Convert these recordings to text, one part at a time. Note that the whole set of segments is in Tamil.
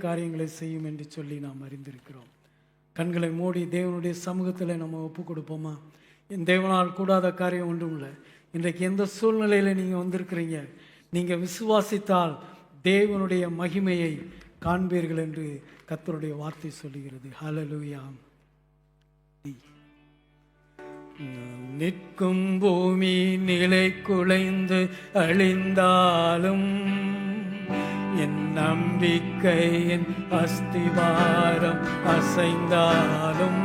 காரியங்களை செய்யும் என்று சொல்லி நாம் அறிந்திருக்கிறோம். கண்களை மூடி தேவனுடைய சமூகத்தில் நம்ம ஒப்பு கொடுப்போமா? என் தேவனால் கூடாத காரியம் ஒன்றும் இல்லை. இன்றைக்கு எந்த சூழ்நிலையில் நீங்கள் வந்திருக்கிறீங்க, நீங்கள் விசுவாசித்தால் தேவனுடைய மகிமையை காண்பீர்கள் என்று கர்த்தருடைய வார்த்தை சொல்லுகிறது. ஹல்லேலூயா. நிற்கும் பூமி நிலை குலைந்து அழிந்தாலும் என் நம்பிக்கையின் அஸ்திவாரம் அசைந்தாலும்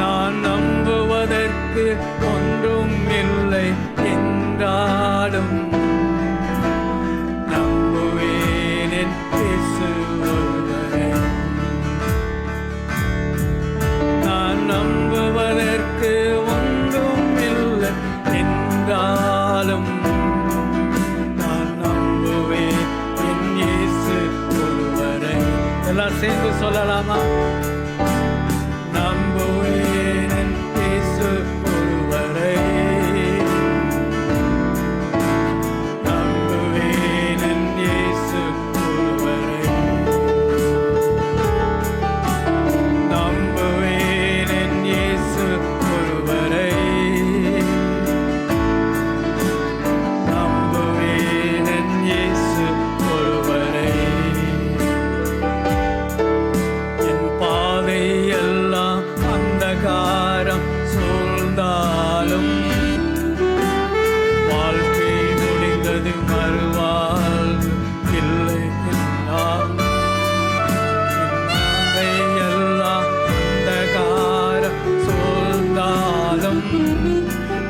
நான் நம்புவதற்கு ஒன்றும் இல்லை என்றாலும் நம்புவேன் என் இயேசு ஒருவரே. நான் நம்புவதற்கு ஒன்றும் இல்லை என்றாலும் நான் நம்புவேன் என் இயேசு ஒருவரே. எல்லாம் சேர்ந்து சொல்லலாமா? நம்புவேன் என் இயேசு ஒருவரே. நம்புவேன் என் இயேசு ஒருவரே. நம்புவேன் என் இயேசு ஒருவரே. நம்புவேன் என் இயேசு ஒருவரே. என் பாதை எல்லாம் அந்தகாரம் சூழ்ந்தாலும் வாழ்க்கை முடிந்தது மறுவாழ்வு இல்லை என்றால் எல்லாம் அந்தகாரம் சூழ்ந்தாலும்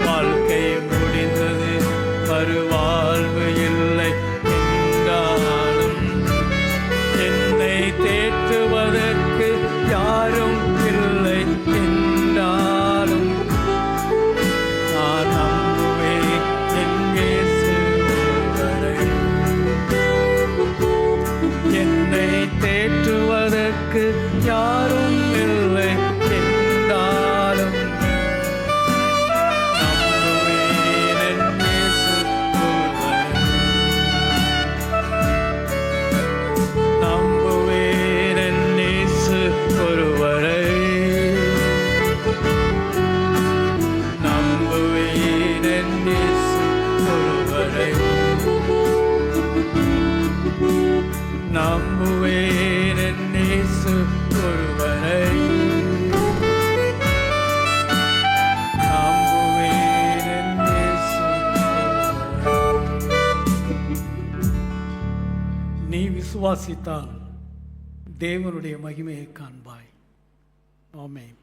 வாழ்க்கை முடிந்தது மறுவாழ்வு இல்லை என்றாலும் என்னை தேற்றுவதற்கு யாரும் இல்லை என்றாலும் நான் நம்புவேன் என் இயேசு ஒருவரே. என்னை தேற்றுவதற்கு யாரும் இல்லை என்றாலும் நம்புவேன் என் இயேசு ஒருவரே. நம்புவேன் என் இயேசு ஒருவரே. நம்புவேன் என் இயேசு ஒருவரே. நம்புவேன் என் இயேசு ஒருவரே. நம்புவேன் என் இயேசு ஒருவரே. நீ விசுவாசித்தால் தேவனுடைய மகிமையை காண்பாய். ஆமென்.